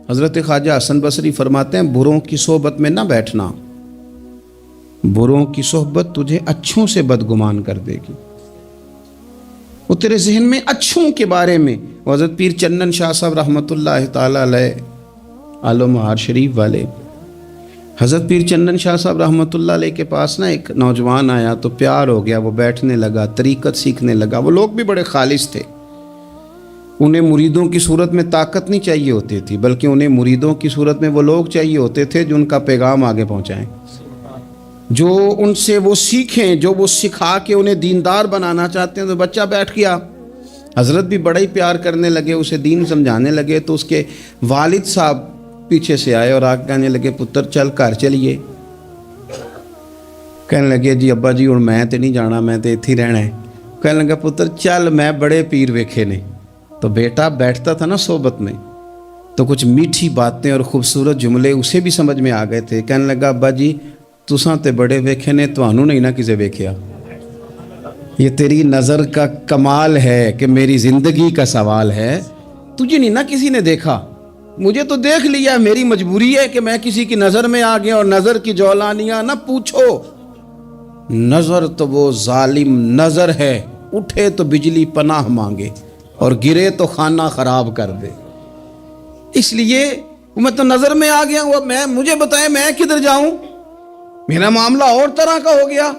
حضرت خواجہ حسن بصری فرماتے ہیں بروں کی صحبت میں نہ بیٹھنا، بروں کی صحبت تجھے اچھوں سے بدگمان کر دے گی، وہ تیرے ذہن میں اچھوں کے بارے میں. حضرت پیر چنن شاہ صاحب رحمۃ اللہ تعالیٰ علیہ آل و مہار شریف والے، حضرت پیر چنن شاہ صاحب رحمۃ اللہ علیہ کے پاس نا ایک نوجوان آیا تو پیار ہو گیا، وہ بیٹھنے لگا، طریقت سیکھنے لگا. وہ لوگ بھی بڑے خالص تھے، انہیں مریدوں کی صورت میں طاقت نہیں چاہیے ہوتی تھی، بلکہ انہیں مریدوں کی صورت میں وہ لوگ چاہیے ہوتے تھے جو ان کا پیغام آگے پہنچائیں، جو ان سے وہ سیکھیں، جو وہ سکھا کے انہیں دیندار بنانا چاہتے ہیں. تو بچہ بیٹھ گیا، حضرت بھی بڑا ہی پیار کرنے لگے، اسے دین سمجھانے لگے. تو اس کے والد صاحب پیچھے سے آئے اور آگے کہنے لگے پتر چل گھر چلیے. کہنے لگے جی ابا جی ہوں میں تے نہیں جانا، میں تے اتھی رہنا ہے. کہنے لگا پتر چل میں بڑے پیر ویکھے نے. تو بیٹا بیٹھتا تھا نا صحبت میں تو کچھ میٹھی باتیں اور خوبصورت جملے اسے بھی سمجھ میں آ گئے تھے. کہنے لگا ابا جی تساں تے بڑے ویکھے نے، تانوں نہیں نہ کسے ویکھیا. یہ تیری نظر کا کمال ہے کہ میری زندگی کا سوال ہے، تجھے نہیں نہ کسی نے دیکھا، مجھے تو دیکھ لیا. میری مجبوری ہے کہ میں کسی کی نظر میں آ گیا، اور نظر کی جولانیاں نہ پوچھو. نظر تو وہ ظالم نظر ہے، اٹھے تو بجلی پناہ مانگے اور گرے تو خانہ خراب کر دے. اس لیے میں تو نظر میں آ گیا ہوں، مجھے بتائیں میں کدھر جاؤں، میرا معاملہ اور طرح کا ہو گیا.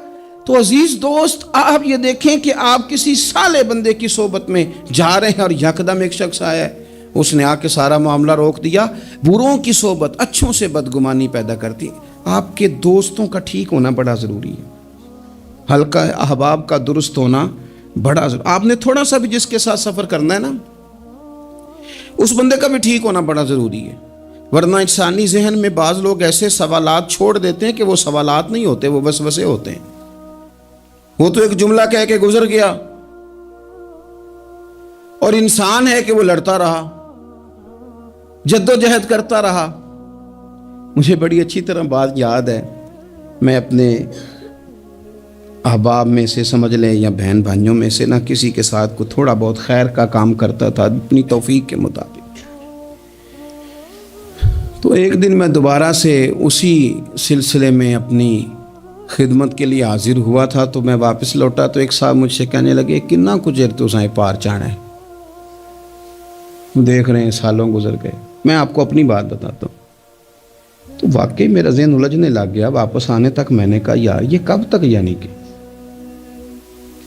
تو عزیز دوست آپ یہ دیکھیں کہ آپ کسی صالح بندے کی صحبت میں جا رہے ہیں اور یکدم ایک شخص آیا ہے، اس نے آ کے سارا معاملہ روک دیا. بروں کی صحبت اچھوں سے بدگمانی پیدا کرتی ہے. آپ کے دوستوں کا ٹھیک ہونا بڑا ضروری ہے، حلقہ احباب کا درست ہونا بڑا ضروری. آپ نے تھوڑا سا بھی جس کے ساتھ سفر کرنا ہے نا، اس بندے کا بھی ٹھیک ہونا بڑا ضروری ہے. ورنہ انسانی ذہن میں بعض لوگ ایسے سوالات چھوڑ دیتے ہیں کہ وہ سوالات نہیں ہوتے، وہ وسوسے ہوتے ہیں. وہ تو ایک جملہ کہہ کے گزر گیا، اور انسان ہے کہ وہ لڑتا رہا، جد و جہد کرتا رہا. مجھے بڑی اچھی طرح بات یاد ہے، میں اپنے احباب میں سے سمجھ لیں یا بہن بھائیوں میں سے نہ کسی کے ساتھ کو تھوڑا بہت خیر کا کام کرتا تھا اپنی توفیق کے مطابق. تو ایک دن میں دوبارہ سے اسی سلسلے میں اپنی خدمت کے لیے حاضر ہوا تھا. تو میں واپس لوٹا تو ایک صاحب مجھ سے کہنے لگے کنا کچھ تو سائیں پار چانا ہے. دیکھ رہے ہیں سالوں گزر گئے. میں آپ کو اپنی بات بتاتا ہوں. تو واقعی میرا ذہن الجھنے لگ گیا. واپس آنے تک میں نے کہا یار یہ کب تک، یعنی کہ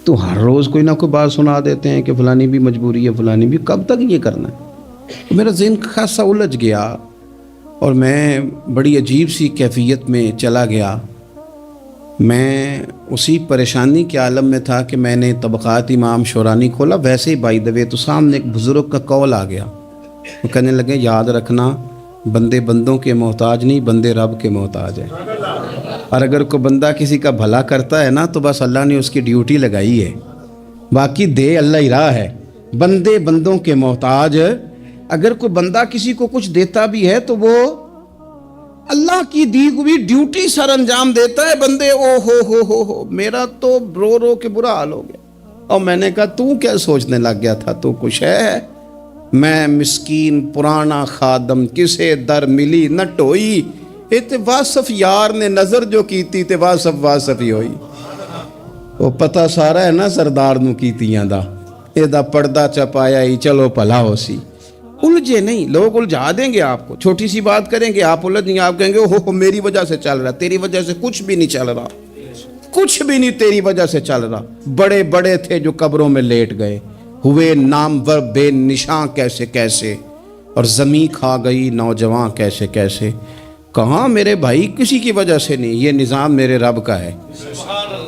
تو ہر روز کوئی نہ کوئی بات سنا دیتے ہیں کہ فلانی بھی مجبوری ہے، فلانی بھی، کب تک یہ کرنا ہے. میرا ذہن خاصا الجھ گیا اور میں بڑی عجیب سی کیفیت میں چلا گیا. میں اسی پریشانی کے عالم میں تھا کہ میں نے طبقات امام شورانی کھولا. ویسے ہی بائی دوے تو سامنے ایک بزرگ کا قول آ گیا. وہ کہنے لگے یاد رکھنا بندے بندوں کے محتاج نہیں، بندے رب کے محتاج ہیں. اور اگر کوئی بندہ کسی کا بھلا کرتا ہے نا تو بس اللہ نے اس کی ڈیوٹی لگائی ہے، باقی دے اللہ ہی راہ ہے. بندے بندوں کے محتاج. اگر کوئی بندہ کسی کو کچھ دیتا بھی ہے تو وہ اللہ کی دی ہوئی ڈیوٹی سر انجام دیتا ہے. بندے او ہو میرا تو رو رو کے برا حال ہو گیا. اور میں نے کہا تو کیا سوچنے لگ گیا تھا، تو کچھ ہے. میں مسکین پرانا خادم کسے در ملی نہ ٹوئی، تے واصف یار نے نظر جو کیتی تے واصف ہی ہوئی. وہ پتہ سارا ہے نا سردار نو کیتیاں دا، اے دا پردہ چپایا ہی چلو بھلا ہو سی. الجھے نہیں، لوگ الجھا دیں گے آپ کو. چھوٹی سی بات کریں گے آپ الجھ نہیں، آپ کہیں گے ہو میری وجہ سے چل رہا. تیری وجہ سے کچھ بھی نہیں چل رہا، کچھ بھی نہیں تیری وجہ سے چل رہا. بڑے بڑے تھے جو قبروں میں لیٹ گئے، ہوئے نامور بے نشاں کیسے کیسے، اور زمین کھا گئی نوجوان کیسے کیسے. کہاں میرے بھائی کسی کی وجہ سے نہیں، یہ نظام میرے رب کا ہے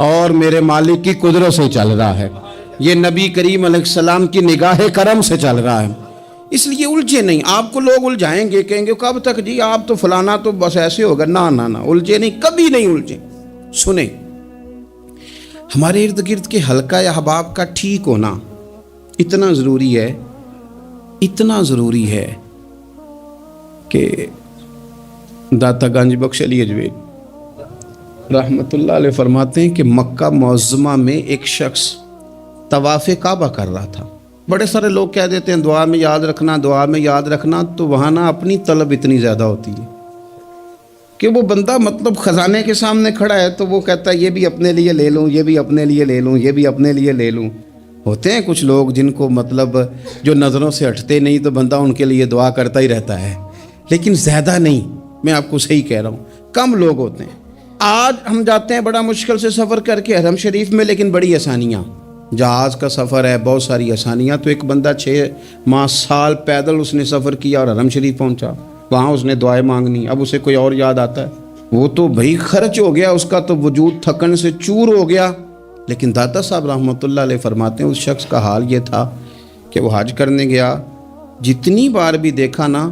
اور میرے مالک کی قدرت سے چل رہا ہے. یہ نبی کریم علیہ السلام کی نگاہ کرم سے چل رہا ہے. اس لیے الجھے نہیں. آپ کو لوگ الجھائیں گے، کہیں گے کب تک جی آپ تو فلانا تو بس ایسے ہوگا. نہ الجھے نہیں، کبھی نہیں الجھے. سنیں، ہمارے ارد گرد کے حلقہ احباب کا ٹھیک ہونا اتنا ضروری ہے کہ داتا گنج بخش علی اجویل رحمۃ اللہ علیہ فرماتے ہیں کہ مکہ معظمہ میں ایک شخص طواف کعبہ کر رہا تھا. بڑے سارے لوگ کہہ دیتے ہیں دعا میں یاد رکھنا، دعا میں یاد رکھنا، تو وہاں نا اپنی طلب اتنی زیادہ ہوتی ہے کہ وہ بندہ مطلب خزانے کے سامنے کھڑا ہے تو وہ کہتا ہے یہ بھی اپنے لیے لے لوں، یہ بھی اپنے لیے لے لوں، یہ بھی اپنے لیے لے لوں۔ ہوتے ہیں کچھ لوگ جن کو مطلب جو نظروں سے ہٹتے نہیں تو بندہ ان کے لیے دعا کرتا ہی رہتا ہے، لیکن زیادہ نہیں، میں آپ کو صحیح کہہ رہا ہوں، کم لوگ ہوتے ہیں۔ آج ہم جاتے ہیں بڑا مشکل سے سفر کر کے حرم شریف میں، لیکن بڑی آسانیاں، جہاز کا سفر ہے، بہت ساری آسانیاں، تو ایک بندہ 6 ماہ سال پیدل اس نے سفر کیا اور حرم شریف پہنچا، وہاں اس نے دعائیں مانگنی، اب اسے کوئی اور یاد آتا ہے، وہ تو بھائی خرچ ہو گیا، اس کا تو وجود تھکن سے چور ہو گیا۔ لیکن داتا صاحب رحمۃ اللہ علیہ فرماتے ہیں اس شخص کا حال یہ تھا کہ وہ حج کرنے گیا، جتنی بار بھی دیکھا نا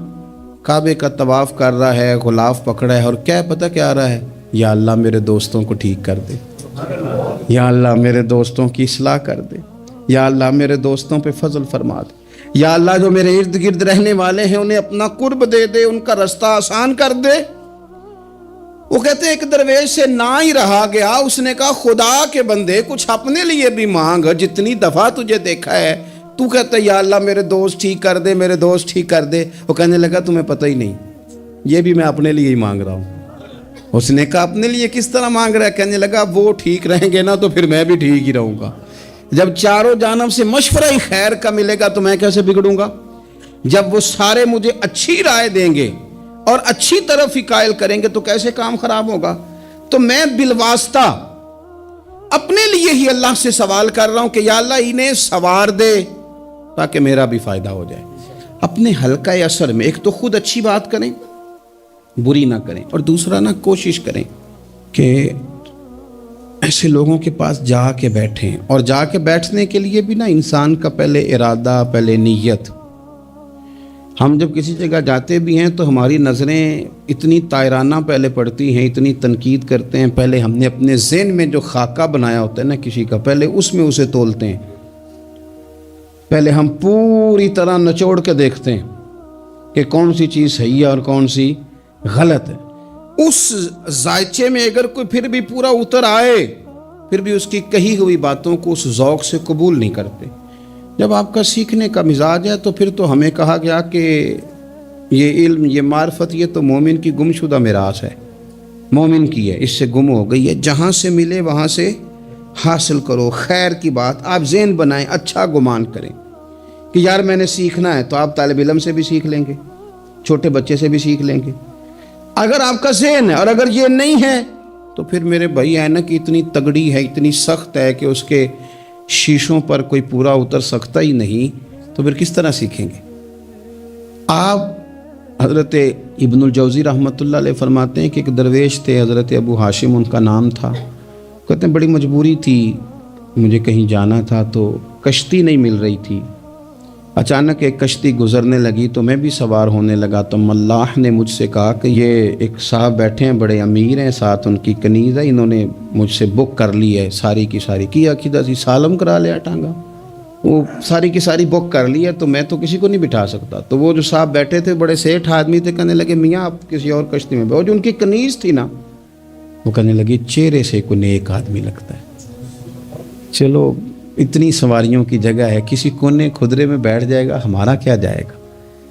کعبے کا طواف کر رہا ہے، غلاف پکڑا ہے، اور کیا پتہ کیا آ رہا ہے، یا اللہ میرے دوستوں کو ٹھیک کر دے، یا اللہ میرے دوستوں کی اصلاح کر دے، یا اللہ میرے دوستوں پہ فضل فرما دے، یا اللہ جو میرے ارد گرد رہنے والے ہیں انہیں اپنا قرب دے دے، ان کا رستہ آسان کر دے۔ وہ کہتے ہیں ایک درویش سے نہ ہی رہا گیا، اس نے کہا خدا کے بندے کچھ اپنے لیے بھی مانگ، جتنی دفعہ تجھے دیکھا ہے تو کہتا ہے یا اللہ میرے دوست ٹھیک کر دے، میرے دوست ٹھیک کر دے۔ وہ کہنے لگا تمہیں پتہ ہی نہیں، یہ بھی میں اپنے لیے ہی مانگ رہا ہوں۔ اس نے کہا اپنے لیے کس طرح مانگ رہا ہے؟ کہنے لگا وہ ٹھیک رہیں گے نا تو پھر میں بھی ٹھیک ہی رہوں گا، جب چاروں جانب سے مشورہ ہی خیر کا ملے گا تو میں کیسے بگڑوں گا؟ جب وہ سارے مجھے اچھی رائے دیں گے اور اچھی طرف ہی قائل کریں گے تو کیسے کام خراب ہوگا؟ تو میں بالواسطہ اپنے لیے ہی اللہ سے سوال کر رہا ہوں کہ یا اللہ انہیں سوار دے تاکہ میرا بھی فائدہ ہو جائے۔ اپنے حلقہ اثر میں ایک تو خود اچھی بات کریں، بری نہ کریں، اور دوسرا نہ کوشش کریں کہ ایسے لوگوں کے پاس جا کے بیٹھیں، اور جا کے بیٹھنے کے لیے بھی نا انسان کا پہلے ارادہ، پہلے نیت۔ ہم جب کسی جگہ جاتے بھی ہیں تو ہماری نظریں اتنی طائرانہ پہلے پڑتی ہیں، اتنی تنقید کرتے ہیں، پہلے ہم نے اپنے ذہن میں جو خاکہ بنایا ہوتا ہے نا کسی کا، پہلے اس میں اسے تولتے ہیں، پہلے ہم پوری طرح نچوڑ کے دیکھتے ہیں کہ کون سی چیز صحیح ہے اور کون سی غلط ہے۔ اس ذائچے میں اگر کوئی پھر بھی پورا اتر آئے، پھر بھی اس کی کہی ہوئی باتوں کو اس ذوق سے قبول نہیں کرتے۔ جب آپ کا سیکھنے کا مزاج ہے تو پھر تو ہمیں کہا گیا کہ یہ علم، یہ معرفت، یہ تو مومن کی گمشدہ میراث ہے، مومن کی ہے، اس سے گم ہو گئی ہے، جہاں سے ملے وہاں سے حاصل کرو، خیر کی بات آپ ذہن بنائیں، اچھا گمان کریں کہ یار میں نے سیکھنا ہے، تو آپ طالب علم سے بھی سیکھ لیں گے، چھوٹے بچے سے بھی سیکھ لیں گے۔ اگر آپ کا ذہن ہے اور اگر یہ نہیں ہے تو پھر میرے بھائی اینک اتنی تگڑی ہے، اتنی سخت ہے کہ اس کے شیشوں پر کوئی پورا اتر سکتا ہی نہیں، تو پھر کس طرح سیکھیں گے؟ آپ حضرت ابن الجوزی رحمۃ اللہ علیہ فرماتے ہیں کہ ایک درویش تھے، حضرت ابو ہاشم ان کا نام تھا، کہتے ہیں بڑی مجبوری تھی، مجھے کہیں جانا تھا تو کشتی نہیں مل رہی تھی، اچانک ایک کشتی گزرنے لگی تو میں بھی سوار ہونے لگا، تو ملاح نے مجھ سے کہا کہ یہ ایک صاحب بیٹھے ہیں، بڑے امیر ہیں، ساتھ ان کی کنیز ہے، انہوں نے مجھ سے بک کر لی ہے ساری کی ساری، کی عقیدہ سی سالم کرا لیا ٹانگا، وہ ساری کی ساری بک کر لی ہے، تو میں تو کسی کو نہیں بٹھا سکتا۔ تو وہ جو صاحب بیٹھے تھے بڑے سیٹھ آدمی تھے، کہنے لگے میاں آپ کسی اور کشتی میں، جو ان کی کنیز تھی نا وہ کہنے لگی چہرے سے کوئی نیک آدمی لگتا ہے، چلو اتنی سواریوں کی جگہ ہے، کسی کونے کھدرے میں بیٹھ جائے گا، ہمارا کیا جائے گا؟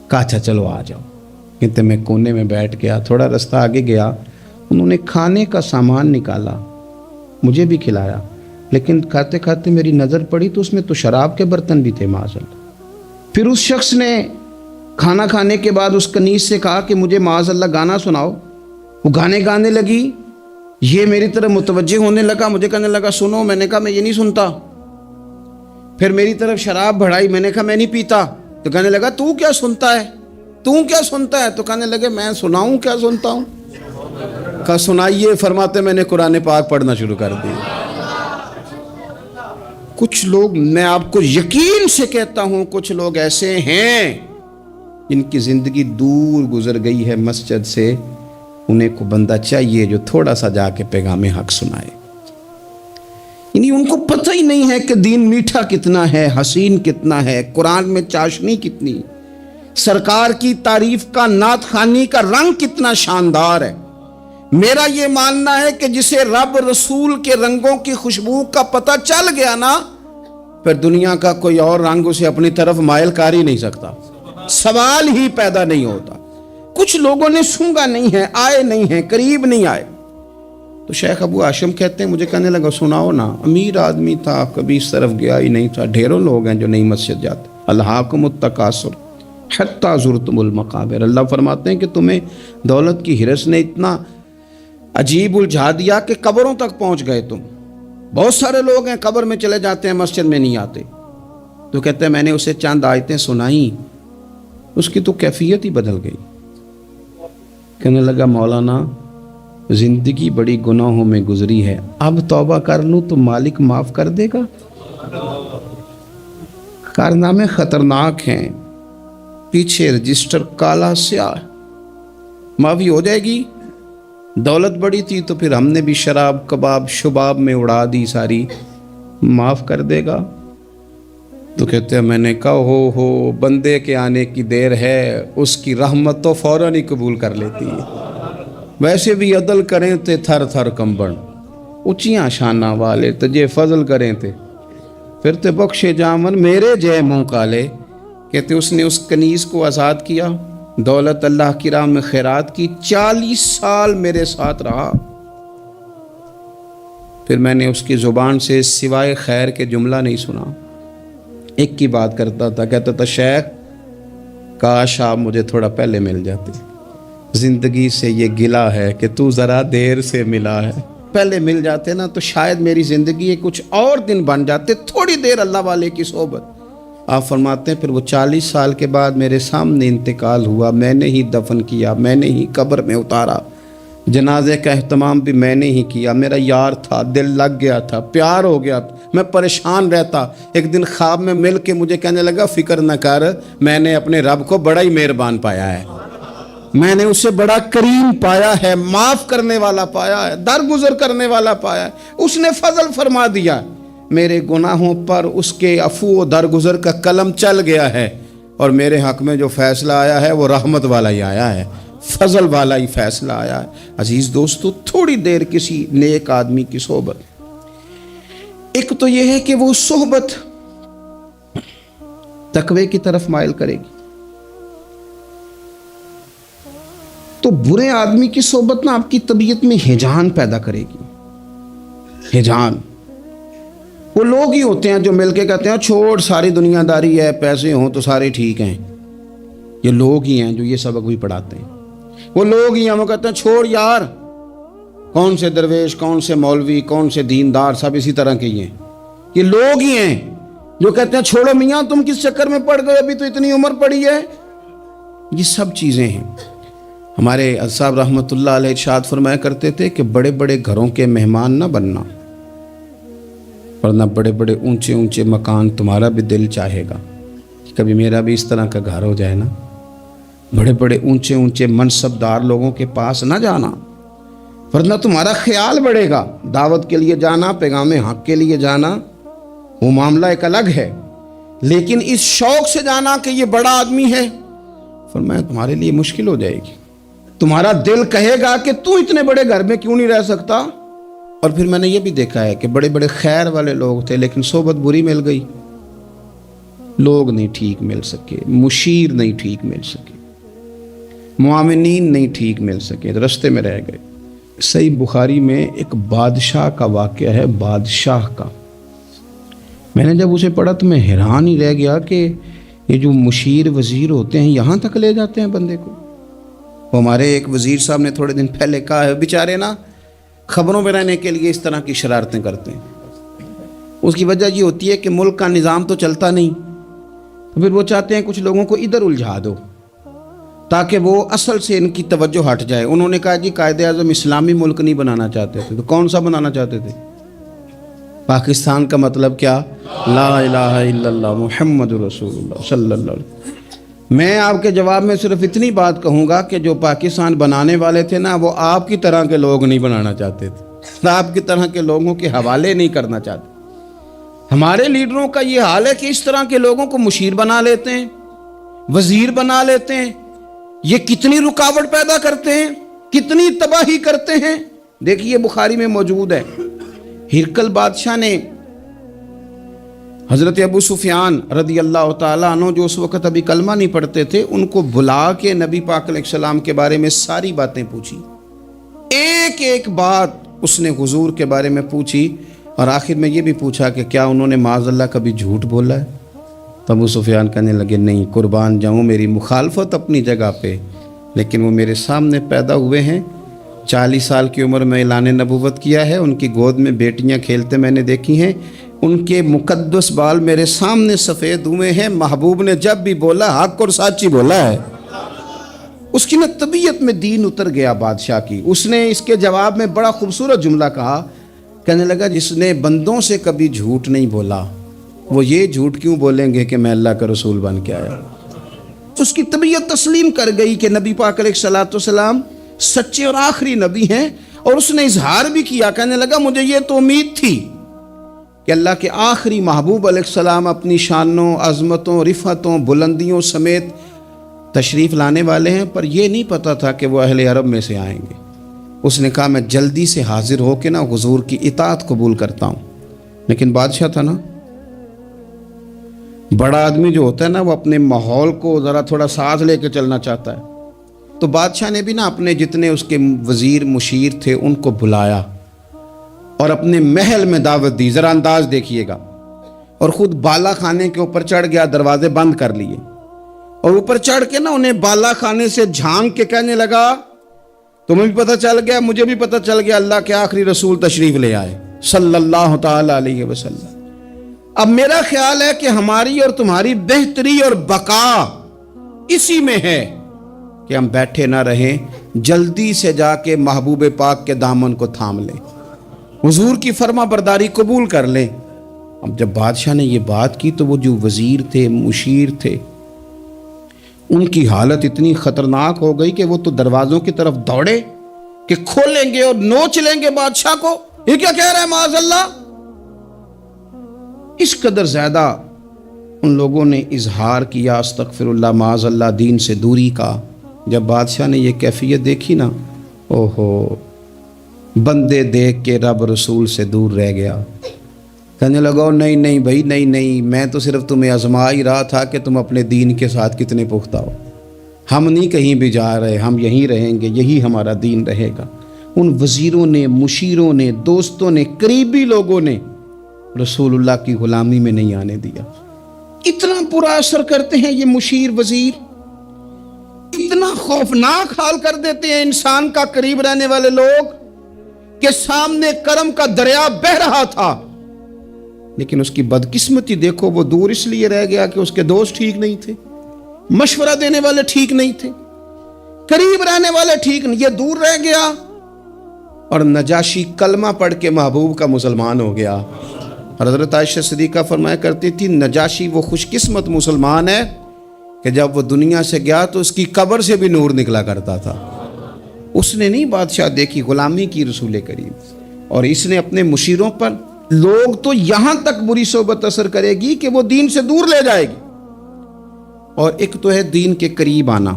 کہا اچھا چلو آ جاؤ۔ کہتے میں کونے میں بیٹھ گیا، تھوڑا رستہ آگے گیا، انہوں نے کھانے کا سامان نکالا، مجھے بھی کھلایا، لیکن کھاتے کھاتے میری نظر پڑی تو اس میں تو شراب کے برتن بھی تھے معاذ اللہ۔ پھر اس شخص نے کھانا کھانے کے بعد اس کنیز سے کہا کہ مجھے معاذ اللہ گانا سناؤ، وہ گانے لگی، یہ میری طرف متوجہ ہونے لگا، مجھے کہنے لگا سنو، میں نے کہا میں یہ نہیں سنتا۔ پھر میری طرف شراب بڑھائی، میں نے کہا میں نہیں پیتا، تو کہنے لگا تو کیا سنتا ہے، تو کیا سنتا ہے؟ تو کہنے لگے میں سناؤں کیا سنتا ہوں؟ کہا سنائیے، فرماتے میں نے قرآن پاک پڑھنا شروع کر دیا۔ کچھ لوگ، میں آپ کو یقین سے کہتا ہوں، کچھ لوگ ایسے ہیں جن کی زندگی دور گزر گئی ہے مسجد سے، انہیں کو بندہ چاہیے جو تھوڑا سا جا کے پیغام حق سنائے، یعنی ان کو پتہ ہی نہیں ہے کہ دین میٹھا کتنا ہے، حسین کتنا ہے، قرآن میں چاشنی کتنی، سرکار کی تعریف کا، نعت خوانی کا رنگ کتنا شاندار ہے۔ میرا یہ ماننا ہے کہ جسے رب رسول کے رنگوں کی خوشبو کا پتہ چل گیا نا، پھر دنیا کا کوئی اور رنگ اسے اپنی طرف مائل کر ہی نہیں سکتا، سوال ہی پیدا نہیں ہوتا۔ کچھ لوگوں نے سونگا نہیں ہے، آئے نہیں ہیں، قریب نہیں آئے۔ تو شیخ ابو ہاشم کہتے ہیں، مجھے کہنے لگا سناؤ نا، امیر آدمی تھا، کبھی اس طرف گیا ہی نہیں تھا، ڈھیروں لوگ ہیں جو نہیں مسجد جاتے۔ الہاکم التکاثر حتی زرتم المقابر، اللہ فرماتے ہیں کہ تمہیں دولت کی ہرس نے اتنا عجیب الجھا دیا کہ قبروں تک پہنچ گئے تم۔ بہت سارے لوگ ہیں قبر میں چلے جاتے ہیں، مسجد میں نہیں آتے۔ تو کہتے ہیں میں نے اسے چند آیتیں سنائیں، اس کی تو کیفیت ہی بدل گئی۔ کہنے لگا مولانا زندگی بڑی گناہوں میں گزری ہے، اب توبہ کر لوں تو مالک معاف کر دے گا؟ کارنامے خطرناک ہیں، پیچھے رجسٹر کالا سیاہ، معافی ہو جائے گی۔ دولت بڑی تھی تو پھر ہم نے بھی شراب کباب شباب میں اڑا دی ساری، معاف کر دے گا؟ تو کہتے ہیں میں نے کہا ہو بندے کے آنے کی دیر ہے، اس کی رحمت تو فوراً ہی قبول کر لیتی ہے۔ ویسے بھی عدل کریں تے تھر تھر کمبن، اونچیاں شانہ والے تجھے فضل کریں تے پھر تے بخشے جامن میرے جے منہ کالے۔ کہتے اس نے اس کنیز کو آزاد کیا، دولت اللہ کی راہ میں خیرات کی، 40 سال میرے ساتھ رہا۔ پھر میں نے اس کی زبان سے سوائے خیر کے جملہ نہیں سنا۔ ایک کی بات کرتا تھا، کہتا تھا شیخ کاش آپ مجھے تھوڑا پہلے مل جاتے، زندگی سے یہ گلہ ہے کہ تو ذرا دیر سے ملا ہے، پہلے مل جاتے نا تو شاید میری زندگی کچھ اور دن بن جاتے، تھوڑی دیر اللہ والے کی صحبت۔ آپ فرماتے ہیں پھر وہ 40 سال کے بعد میرے سامنے انتقال ہوا، میں نے ہی دفن کیا، میں نے ہی قبر میں اتارا، جنازے کا اہتمام بھی میں نے ہی کیا۔ میرا یار تھا، دل لگ گیا تھا، پیار ہو گیا تھا، میں پریشان رہتا۔ ایک دن خواب میں مل کے مجھے کہنے لگا فکر نہ کر، میں نے اپنے رب کو بڑا ہی مہربان پایا ہے، میں نے اسے بڑا کریم پایا ہے، معاف کرنے والا پایا ہے، درگزر کرنے والا پایا ہے، اس نے فضل فرما دیا، میرے گناہوں پر اس کے عفو و درگزر کا قلم چل گیا ہے، اور میرے حق میں جو فیصلہ آیا ہے وہ رحمت والا ہی آیا ہے، فضل والا ہی فیصلہ آیا ہے۔ عزیز دوستو، تھوڑی دیر کسی نیک آدمی کی صحبت، ایک تو یہ ہے کہ وہ صحبت تقوی کی طرف مائل کرے گی، تو برے آدمی کی صحبت نا آپ کی طبیعت میں ہیجان پیدا کرے گی۔ ہیجان وہ لوگ ہی ہوتے ہیں جو مل کے کہتے ہیں چھوڑ ساری دنیا داری ہے، پیسے ہوں تو سارے ٹھیک ہیں۔ یہ لوگ ہی ہیں جو یہ سبق بھی پڑھاتے ہیں، وہ لوگ ہی ہیں وہ کہتے ہیں چھوڑ یار، کون سے درویش، کون سے مولوی، کون سے دیندار، سب اسی طرح کے ہی ہیں۔ یہ لوگ ہی ہیں جو کہتے ہیں چھوڑو میاں تم کس چکر میں پڑ گئے، ابھی تو اتنی عمر پڑی ہے۔ یہ سب چیزیں ہیں۔ ہمارے صاحب رحمۃ اللہ علیہ ارشاد فرمایا کرتے تھے کہ بڑے بڑے گھروں کے مہمان نہ بننا، ورنہ بڑے بڑے اونچے اونچے مکان تمہارا بھی دل چاہے گا کہ کبھی میرا بھی اس طرح کا گھر ہو جائے نا۔ بڑے بڑے اونچے اونچے منصب دار لوگوں کے پاس نہ جانا، ورنہ تمہارا خیال بڑھے گا۔ دعوت کے لیے جانا، پیغام حق کے لیے جانا، وہ معاملہ ایک الگ ہے، لیکن اس شوق سے جانا کہ یہ بڑا آدمی ہے، فرمایا تمہارے لیے مشکل ہو جائے گی۔ تمہارا دل کہے گا کہ تو اتنے بڑے گھر میں کیوں نہیں رہ سکتا۔ اور پھر میں نے یہ بھی دیکھا ہے کہ بڑے بڑے خیر والے لوگ تھے لیکن صحبت بری مل گئی، لوگ نہیں ٹھیک مل سکے، مشیر نہیں ٹھیک مل سکے، معاونین نہیں ٹھیک مل سکے، رستے میں رہ گئے۔ صحیح بخاری میں ایک بادشاہ کا واقعہ ہے، بادشاہ کا۔ میں نے جب اسے پڑھا تو میں حیران ہی رہ گیا کہ یہ جو مشیر وزیر ہوتے ہیں یہاں تک لے جاتے ہیں بندے کو۔ ہمارے ایک وزیر صاحب نے تھوڑے دن پہلے کہا ہے بیچارے نا خبروں میں رہنے کے لیے اس طرح کی شرارتیں کرتے ہیں۔ اس کی وجہ یہ ہوتی ہے کہ ملک کا نظام تو چلتا نہیں، تو پھر وہ چاہتے ہیں کچھ لوگوں کو ادھر الجھا دو تاکہ وہ اصل سے ان کی توجہ ہٹ جائے۔ انہوں نے کہا جی قائد اعظم اسلامی ملک نہیں بنانا چاہتے تھے، تو کون سا بنانا چاہتے تھے؟ پاکستان کا مطلب کیا؟ لا الہ الا اللہ محمد رسول اللہ صلی اللہ علیہ وسلم۔ میں آپ کے جواب میں صرف اتنی بات کہوں گا کہ جو پاکستان بنانے والے تھے نا وہ آپ کی طرح کے لوگ نہیں بنانا چاہتے تھے، آپ کی طرح کے لوگوں کے حوالے نہیں کرنا چاہتے۔ ہمارے لیڈروں کا یہ حال ہے کہ اس طرح کے لوگوں کو مشیر بنا لیتے ہیں، وزیر بنا لیتے ہیں، یہ کتنی رکاوٹ پیدا کرتے ہیں، کتنی تباہی کرتے ہیں۔ دیکھیے بخاری میں موجود ہے، ہرقل بادشاہ نے حضرت ابو سفیان رضی اللہ تعالیٰ عنہ جو اس وقت ابھی کلمہ نہیں پڑھتے تھے، ان کو بلا کے نبی پاک علیہ السلام کے بارے میں ساری باتیں پوچھی، ایک ایک بات اس نے حضور کے بارے میں پوچھی، اور آخر میں یہ بھی پوچھا کہ کیا انہوں نے معاذ اللہ کبھی جھوٹ بولا ہے؟ تو ابو سفیان کہنے لگے نہیں، قربان جاؤں، میری مخالفت اپنی جگہ پہ، لیکن وہ میرے سامنے پیدا ہوئے ہیں، 40 سال کی عمر میں اعلان نبوت کیا ہے، ان کی گود میں بیٹیاں کھیلتے میں نے دیکھی ہیں، ان کے مقدس بال میرے سامنے سفید ہوئے ہیں، محبوب نے جب بھی بولا حق اور سچی بولا ہے۔ اس کی طبیعت میں دین اتر گیا بادشاہ کی۔ اس نے اس کے جواب میں بڑا خوبصورت جملہ کہا، کہنے لگا جس نے بندوں سے کبھی جھوٹ نہیں بولا وہ یہ جھوٹ کیوں بولیں گے کہ میں اللہ کا رسول بن کے آیا۔ اس کی طبیعت تسلیم کر گئی کہ نبی پاک علیہ الصلوۃ والسلام سچے اور آخری نبی ہیں، اور اس نے اظہار بھی کیا، کہنے لگا مجھے یہ تو امید تھی کہ اللہ کے آخری محبوب علیہ السلام اپنی شانوں، عظمتوں، رفعتوں، بلندیوں سمیت تشریف لانے والے ہیں، پر یہ نہیں پتا تھا کہ وہ اہل عرب میں سے آئیں گے۔ اس نے کہا میں جلدی سے حاضر ہو کے نا حضور کی اطاعت قبول کرتا ہوں۔ لیکن بادشاہ تھا نا، بڑا آدمی جو ہوتا ہے نا وہ اپنے ماحول کو ذرا تھوڑا ساتھ لے کے چلنا چاہتا ہے، تو بادشاہ نے بھی نا اپنے جتنے اس کے وزیر مشیر تھے ان کو بلایا اور اپنے محل میں دعوت دی۔ ذرا انداز دیکھیے گا، اور خود بالا خانے کے اوپر چڑھ گیا، دروازے بند کر لیے، اور اوپر چڑھ کے نا انہیں بالا خانے سے جھانک کے کہنے لگا تمہیں بھی پتہ چل گیا، مجھے بھی پتہ چل گیا، اللہ کے آخری رسول تشریف لے آئے صلی اللہ تعالی علیہ وسلم۔ اب میرا خیال ہے کہ ہماری اور تمہاری بہتری اور بقا اسی میں ہے کہ ہم بیٹھے نہ رہیں، جلدی سے جا کے محبوب پاک کے دامن کو تھام لیں، حضور کی فرما برداری قبول کر لیں۔ اب جب بادشاہ نے یہ بات کی تو وہ جو وزیر تھے، مشیر تھے، ان کی حالت اتنی خطرناک ہو گئی کہ وہ تو دروازوں کی طرف دوڑے کہ کھولیں گے اور نوچ لیں گے بادشاہ کو، یہ کیا کہہ رہا ہے معاذ اللہ۔ اس قدر زیادہ ان لوگوں نے اظہار کیا استغفر اللہ معاذ اللہ دین سے دوری کا۔ جب بادشاہ نے یہ کیفیت دیکھی نا، اوہو، بندے دیکھ کے رب رسول سے دور رہ گیا، کہنے لگا نہیں نہیں بھائی، نہیں، میں تو صرف تمہیں آزما ہی رہا تھا کہ تم اپنے دین کے ساتھ کتنے پختہ ہو، ہم نہیں کہیں بھی جا رہے، ہم یہیں رہیں گے، یہی ہمارا دین رہے گا۔ ان وزیروں نے، مشیروں نے، دوستوں نے، قریبی لوگوں نے رسول اللہ کی غلامی میں نہیں آنے دیا۔ اتنا برا اثر کرتے ہیں یہ مشیر وزیر، اتنا خوفناک حال کر دیتے ہیں انسان کا قریب رہنے والے لوگ کہ سامنے کرم کا دریا بہہ رہا تھا، لیکن اس کی بدقسمتی دیکھو، وہ دور اس لیے رہ گیا کہ اس کے دوست ٹھیک نہیں تھے، مشورہ دینے والے ٹھیک نہیں تھے، قریب رہنے والے ٹھیک نہیں، یہ دور رہ گیا، اور نجاشی کلمہ پڑھ کے محبوب کا مسلمان ہو گیا۔ حضرت عائشہ صدیقہ فرمایا کرتی تھی نجاشی وہ خوش قسمت مسلمان ہے کہ جب وہ دنیا سے گیا تو اس کی قبر سے بھی نور نکلا کرتا تھا۔ اس نے نہیں بادشاہ دیکھی، غلامی کی رسول کریم، اور اس نے اپنے مشیروں پر لوگ تو یہاں تک بری صحبت اثر کرے گی کہ وہ دین سے دور لے جائے گی۔ اور ایک تو ہے دین کے قریب آنا،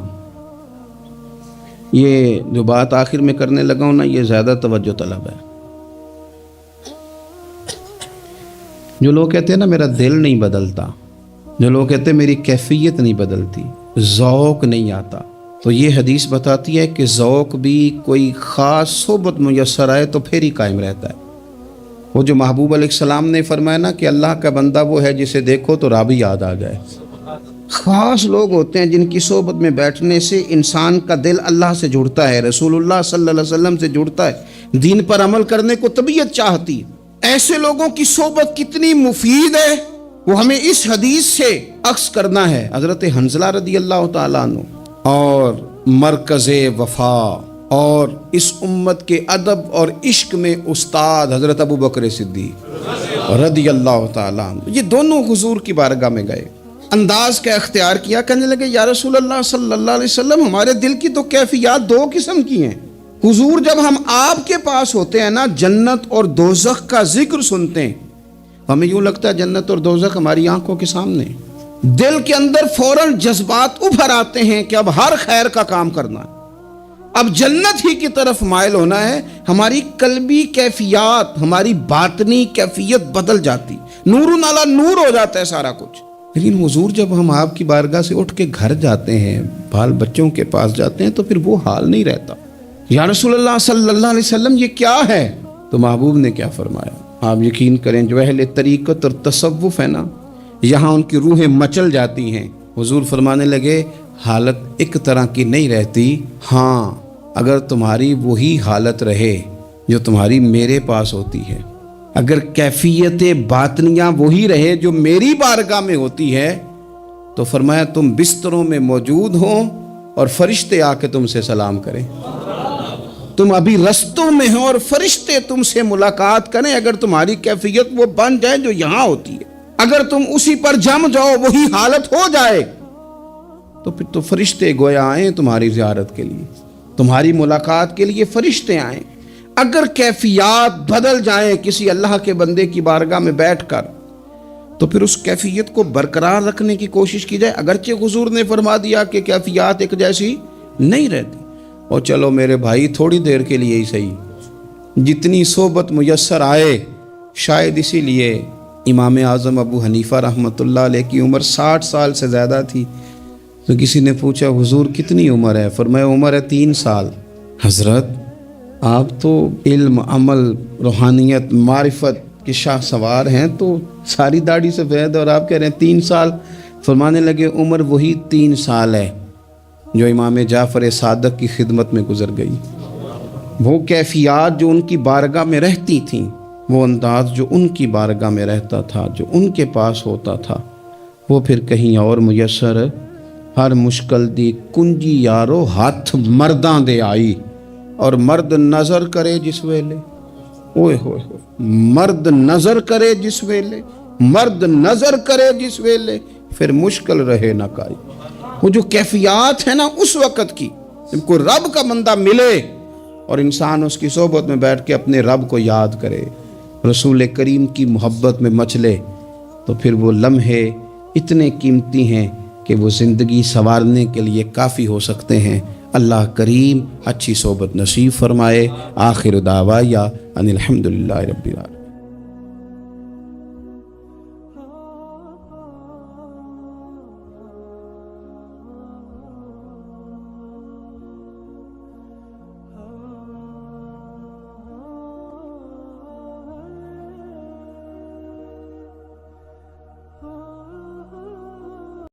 یہ جو بات آخر میں کرنے لگا ہوں نا، یہ زیادہ توجہ طلب ہے۔ جو لوگ کہتے ہیں نا میرا دل نہیں بدلتا، جو لوگ کہتے ہیں میری کیفیت نہیں بدلتی، ذوق نہیں آتا، تو یہ حدیث بتاتی ہے کہ ذوق بھی کوئی خاص صحبت میسر آئے تو پھر ہی قائم رہتا ہے۔ وہ جو محبوب علیہ السلام نے فرمایا نا کہ اللہ کا بندہ وہ ہے جسے دیکھو تو رب یاد آ جائے۔ خاص لوگ ہوتے ہیں جن کی صحبت میں بیٹھنے سے انسان کا دل اللہ سے جڑتا ہے، رسول اللہ صلی اللہ علیہ وسلم سے جڑتا ہے، دین پر عمل کرنے کو طبیعت چاہتی ہے۔ ایسے لوگوں کی صحبت کتنی مفید ہے وہ ہمیں اس حدیث سے عکس کرنا ہے۔ حضرت حنظلہ رضی اللہ تعالیٰ عنہ اور مرکز وفا اور اس امت کے ادب اور عشق میں استاد حضرت ابو بکر صدیق رضی اللہ تعالیٰ عنہ، یہ دونوں حضور کی بارگاہ میں گئے، انداز کا اختیار کیا، کہنے لگے یا رسول اللہ صلی اللہ علیہ وسلم ہمارے دل کی تو کیفیات دو قسم کی ہیں۔ حضور جب ہم آپ کے پاس ہوتے ہیں نا، جنت اور دوزخ کا ذکر سنتے ہیں، ہمیں یوں لگتا ہے جنت اور دوزخ ہماری آنکھوں کے سامنے، دل کے اندر فوراً جذبات ابھر آتے ہیں کہ اب ہر خیر کا کام کرنا ہے، اب جنت ہی کی طرف مائل ہونا ہے۔ ہماری قلبی کیفیات، ہماری باطنی کیفیت بدل جاتی، نور علی نور ہو جاتا ہے سارا کچھ۔ لیکن حضور جب ہم آپ کی بارگاہ سے اٹھ کے گھر جاتے ہیں، بال بچوں کے پاس جاتے ہیں، تو پھر وہ حال نہیں رہتا۔ یا رسول اللہ صلی اللہ علیہ وسلم یہ کیا ہے؟ تو محبوب نے کیا فرمایا؟ آپ یقین کریں جو اہل طریقت اور تصوف ہے نا، یہاں ان کی روحیں مچل جاتی ہیں۔ حضور فرمانے لگے حالت ایک طرح کی نہیں رہتی، ہاں اگر تمہاری وہی حالت رہے جو تمہاری میرے پاس ہوتی ہے، اگر کیفیت باطنیہ وہی رہے جو میری بارگاہ میں ہوتی ہے، تو فرمایا تم بستروں میں موجود ہوں اور فرشتے آ کے تم سے سلام کریں، تم ابھی رستوں میں ہو اور فرشتے تم سے ملاقات کریں، اگر تمہاری کیفیت وہ بن جائے جو یہاں ہوتی ہے، اگر تم اسی پر جم جاؤ وہی حالت ہو جائے، تو پھر تو فرشتے گویا آئیں تمہاری زیارت کے لیے، تمہاری ملاقات کے لیے فرشتے آئیں۔ اگر کیفیات بدل جائیں کسی اللہ کے بندے کی بارگاہ میں بیٹھ کر، تو پھر اس کیفیت کو برقرار رکھنے کی کوشش کی جائے، اگرچہ حضور نے فرما دیا کہ کیفیات ایک جیسی نہیں رہتی۔ اور چلو میرے بھائی تھوڑی دیر کے لیے ہی صحیح، جتنی صحبت میسر آئے، شاید اسی لیے امام اعظم ابو حنیفہ رحمۃ اللہ علیہ کی عمر 60 سال سے زیادہ تھی۔ تو کسی نے پوچھا حضور کتنی عمر ہے؟ فرمایا عمر ہے 3 سال۔ حضرت آپ تو علم، عمل، روحانیت، معرفت کے شاہ سوار ہیں، تو ساری داڑھی سفید اور آپ کہہ رہے ہیں 3 سال۔ فرمانے لگے عمر وہی 3 سال ہے جو امام جعفر صادق کی خدمت میں گزر گئی۔ وہ کیفیات جو ان کی بارگاہ میں رہتی تھیں، وہ انداز جو ان کی بارگاہ میں رہتا تھا، جو ان کے پاس ہوتا تھا، وہ پھر کہیں اور میسر ہر مشکل دی کنجی یارو ہاتھ مرداں دے آئی، اور مرد نظر کرے جس ویلے، اوئے ہوئے ہوئے، مرد نظر کرے جس ویلے، مرد نظر کرے جس ویلے، پھر مشکل رہے نہ کائی۔ وہ جو کیفیات ہے نا اس وقت کی، جب کوئی رب کا بندہ ملے اور انسان اس کی صحبت میں بیٹھ کے اپنے رب کو یاد کرے، رسول کریم کی محبت میں مچلے، تو پھر وہ لمحے اتنے قیمتی ہیں کہ وہ زندگی سنوارنے کے لیے کافی ہو سکتے ہیں۔ اللہ کریم اچھی صحبت نصیب فرمائے۔ آخر دعوایا ان الحمدللہ رب العالمین۔